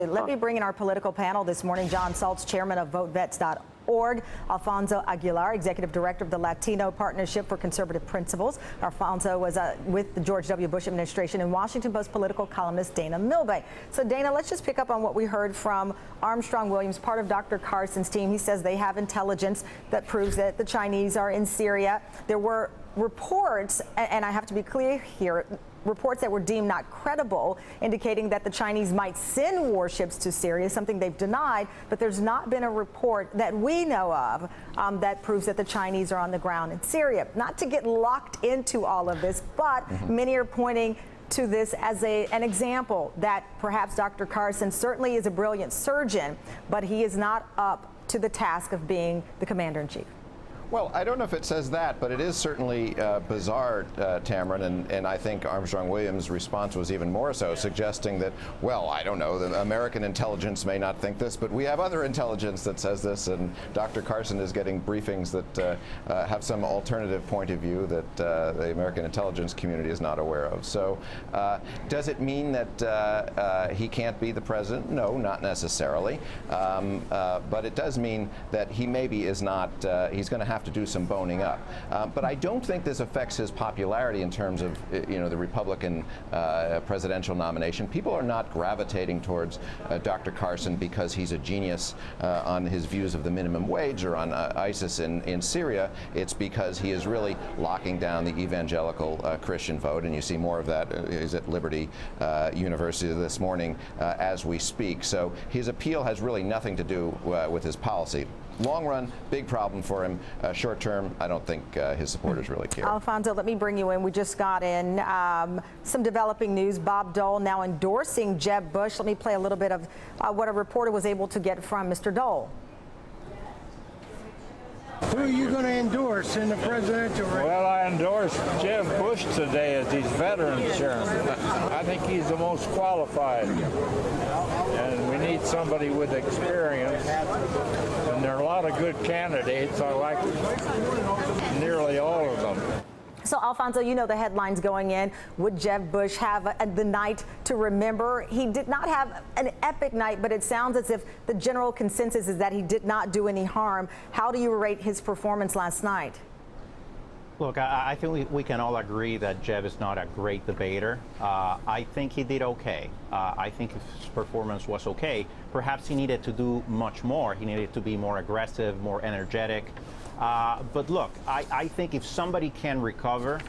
Let me bring in our political panel this morning. John Saltz, chairman of VoteVets.org. Alfonso Aguilar, executive director of the Latino Partnership for Conservative Principles. Alfonso was with the George W. Bush administration, and Washington Post political columnist Dana Milbank. So, Dana, let's just pick up on what we heard from Armstrong Williams, part of Dr. Carson's team. He says they have intelligence that proves that the Chinese are in Syria. There were reports, and I have to be clear here, reports that were deemed not credible, indicating that the Chinese might send warships to Syria, something they've denied, but there's not been a report that we know of that proves that the Chinese are on the ground in Syria. Not to get locked into all of this, but many are pointing to this as an example that perhaps Dr. Carson certainly is a brilliant surgeon, but he is not up to the task of being the commander-in-chief. Well, I don't know if it says that, but it is certainly bizarre, Tamron, and I think Armstrong Williams' response was even more so, suggesting that, well, I don't know, the American intelligence may not think this, but we have other intelligence that says this, and Dr. Carson is getting briefings that have some alternative point of view that the American intelligence community is not aware of. So does it mean that he can't be the president? No, not necessarily. But it does mean that he maybe is not, he's going to have to do some boning up. But I don't think this affects his popularity in terms of, the Republican presidential nomination. People are not gravitating towards Dr. Carson because he's a genius on his views of the minimum wage or on ISIS in Syria. It's because he is really locking down the evangelical Christian vote, and you see more of that. He's at Liberty University this morning as we speak. So his appeal has really nothing to do with his policy. Long run, big problem for him. Short term, I don't think his supporters really care. Alfonso, let me bring you in. We just got in some developing news. Bob Dole now endorsing Jeb Bush. Let me play a little bit of what a reporter was able to get from Mr. Dole. Who are you going to endorse in the presidential race? Well, I endorsed Jeb Bush today as his veteran chairman. I think he's the most qualified. And we need somebody with experience. And there are a lot of good candidates. I like nearly all of them. So, Alfonso, you know the headlines going in. Would Jeb Bush have the night to remember? He did not have an epic night, but it sounds as if the general consensus is that he did not do any harm. How do you rate his performance last night? Look, I think we can all agree that Jeb is not a great debater. I think he did okay. I think his performance was okay. Perhaps he needed to do much more. He needed to be more aggressive, more energetic. But look, I think if somebody can recover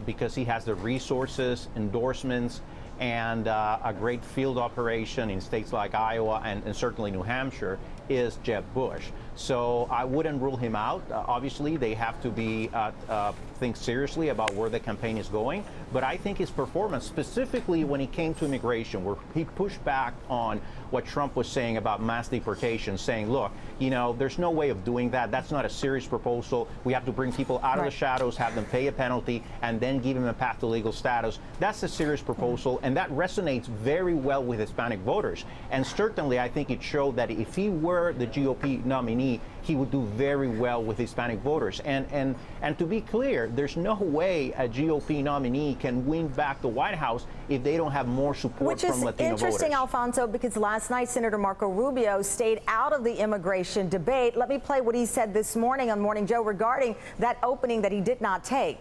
because he has the resources, endorsements, and a great field operation in states like Iowa and certainly New Hampshire, is Jeb Bush. So I wouldn't rule him out. Obviously, they have to think seriously about where the campaign is going. But I think his performance, specifically when he came to immigration, where he pushed back on what Trump was saying about mass deportation, saying, look, there's no way of doing that. That's not a serious proposal. We have to bring people out of the shadows, have them pay a penalty, and then give them a path to legal status. That's a serious proposal, and that resonates very well with Hispanic voters. And certainly, I think it showed that if he were the GOP nominee, he would do very well with Hispanic voters. And to be clear, there's no way a GOP nominee can win back the White House if they don't have more support from Latino voters. Which is interesting, Alfonso, because last night Senator Marco Rubio stayed out of the immigration debate. Let me play what he said this morning on Morning Joe regarding that opening that he did not take.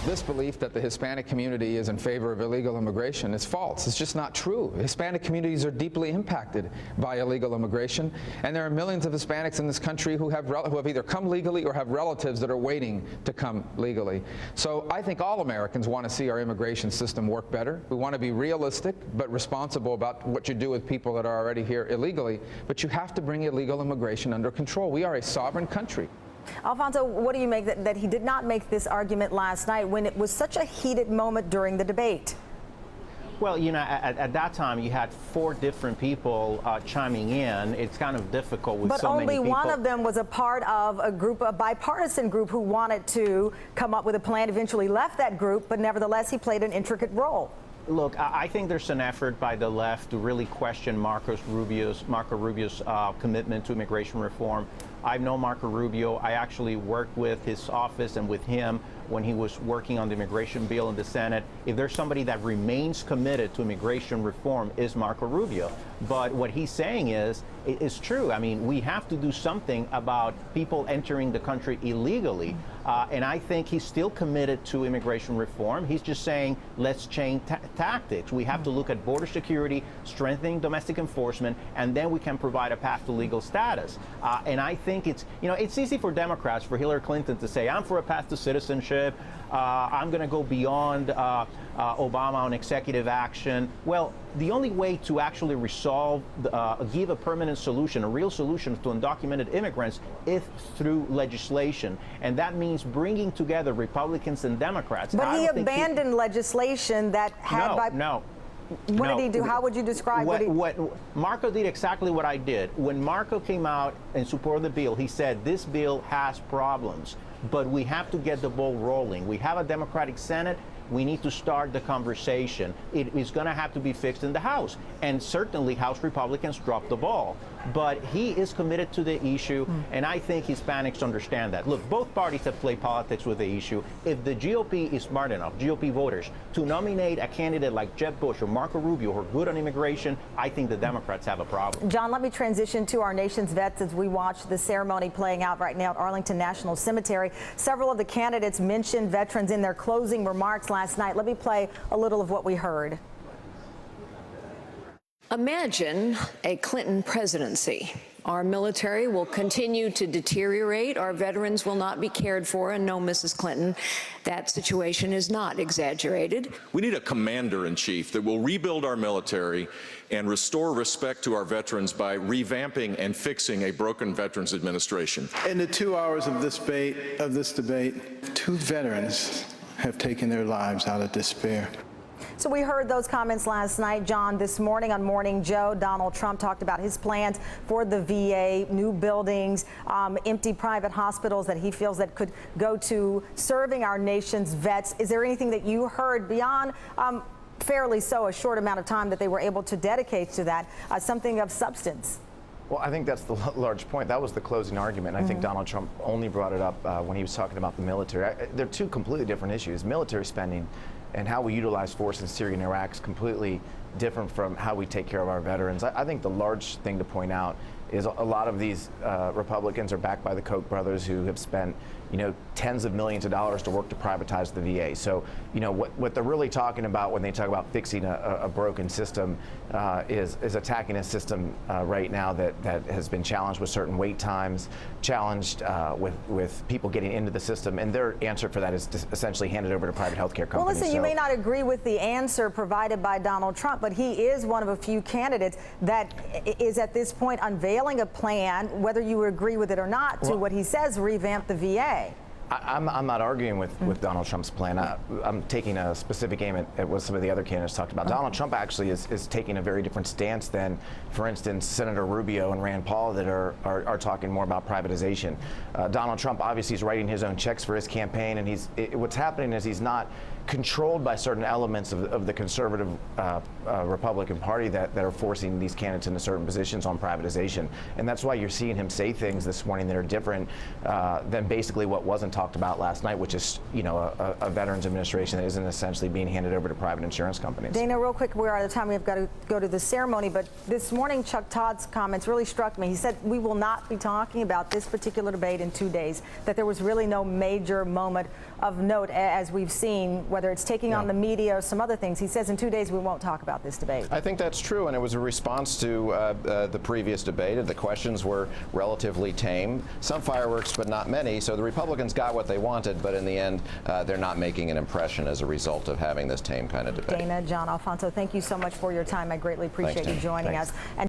This belief that the Hispanic community is in favor of illegal immigration is false. It's just not true. Hispanic communities are deeply impacted by illegal immigration, and there are millions of Hispanics in this country who have either come legally or have relatives that are waiting to come legally. So I think all Americans want to see our immigration system work better. We want to be realistic but responsible about what you do with people that are already here illegally, but you have to bring illegal immigration under control. We are a sovereign country. Alfonso, what do you make that he did not make this argument last night when it was such a heated moment during the debate? Well, at that time, you had 4 different people chiming in. It's kind of difficult with so many people. But only one of them was a part of a bipartisan group who wanted to come up with a plan, eventually left that group, but nevertheless, he played an intricate role. Look, I think there's an effort by the left to really question Marco Rubio's commitment to immigration reform. I've known Marco Rubio. I actually worked with his office and with him when he was working on the immigration bill in the Senate. If there's somebody that remains committed to immigration reform, is Marco Rubio. But what he's saying is true. I mean, we have to do something about people entering the country illegally. And I think he's still committed to immigration reform. He's just saying, let's change tactics. We have to look at border security, strengthening domestic enforcement, and then we can provide a path to legal status. And I think it's easy for Democrats, for Hillary Clinton to say, I'm for a path to citizenship. I'm going to go beyond Obama on executive action. Well, the only way to actually resolve, give a permanent solution, a real solution to undocumented immigrants is through legislation. And that means bringing together Republicans and Democrats. But he abandoned legislation that had No. What did he do? How would you describe what Marco did? Exactly what I did. When Marco came out in support of the bill, he said this bill has problems, but we have to get the ball rolling. We have a Democratic Senate. We need to start the conversation. It is going to have to be fixed in the House. And certainly House Republicans dropped the ball. But he is committed to the issue, and I think Hispanics understand that. Look, both parties have played politics with the issue. If the GOP is smart enough, GOP voters, to nominate a candidate like Jeb Bush or Marco Rubio who are good on immigration, I think the Democrats have a problem. John, let me transition to our nation's vets as we watch the ceremony playing out right now at Arlington National Cemetery. Several of the candidates mentioned veterans in their closing remarks last night. Let me play a little of what we heard. Imagine a Clinton presidency. Our military will continue to deteriorate. Our veterans will not be cared for. And no, Mrs. Clinton, that situation is not exaggerated. We need a commander-in-chief that will rebuild our military and restore respect to our veterans by revamping and fixing a broken Veterans Administration. In the 2 hours of this debate, 2 veterans have taken their lives out of despair. So we heard those comments last night, John. This morning on Morning Joe, Donald Trump talked about his plans for the VA, new buildings, empty private hospitals that he feels that could go to serving our nation's vets. Is there anything that you heard beyond fairly so a short amount of time that they were able to dedicate to that, something of substance? Well, I think that's the large point. That was the closing argument. I think Donald Trump only brought it up when he was talking about the military. They're two completely different issues. Military spending and how we utilize force in Syria and Iraq is completely different from how we take care of our veterans. I think the large thing to point out is a lot of these Republicans are backed by the Koch brothers who have spent, tens of millions of dollars to work to privatize the VA. So, what they're really talking about when they talk about fixing a broken system is attacking a system right now that has been challenged with certain wait times, challenged with people getting into the system, and their answer for that is to essentially hand it over to private healthcare companies. Well, listen, you may not agree with the answer provided by Donald Trump, but he is one of a few candidates that is at this point unveiling a plan, whether you agree with it or not, to what he says, revamp the VA. I'm not arguing with Donald Trump's plan. I'm taking a specific aim at what some of the other candidates talked about. Donald Trump actually is taking a very different stance than, for instance, Senator Rubio and Rand Paul that are talking more about privatization. Donald Trump obviously is writing his own checks for his campaign, and what's happening is he's not controlled by certain elements of the conservative Republican Party that are forcing these candidates into certain positions on privatization. And that's why you're seeing him say things this morning that are different than basically what wasn't talked about last night, which is, a Veterans Administration that isn't essentially being handed over to private insurance companies. Dana, real quick, we're out of time. We've got to go to the ceremony. But this morning, Chuck Todd's comments really struck me. He said we will not be talking about this particular debate in 2 days, that there was really no major moment of note as we've seen, whether it's taking on the media or some other things. He says in 2 days we won't talk about this debate. I think that's true, and it was a response to the previous debate. The questions were relatively tame. Some fireworks, but not many. So the Republicans got what they wanted, but in the end, they're not making an impression as a result of having this tame kind of debate. Dana, John, Alfonso, thank you so much for your time. I greatly appreciate you joining us. And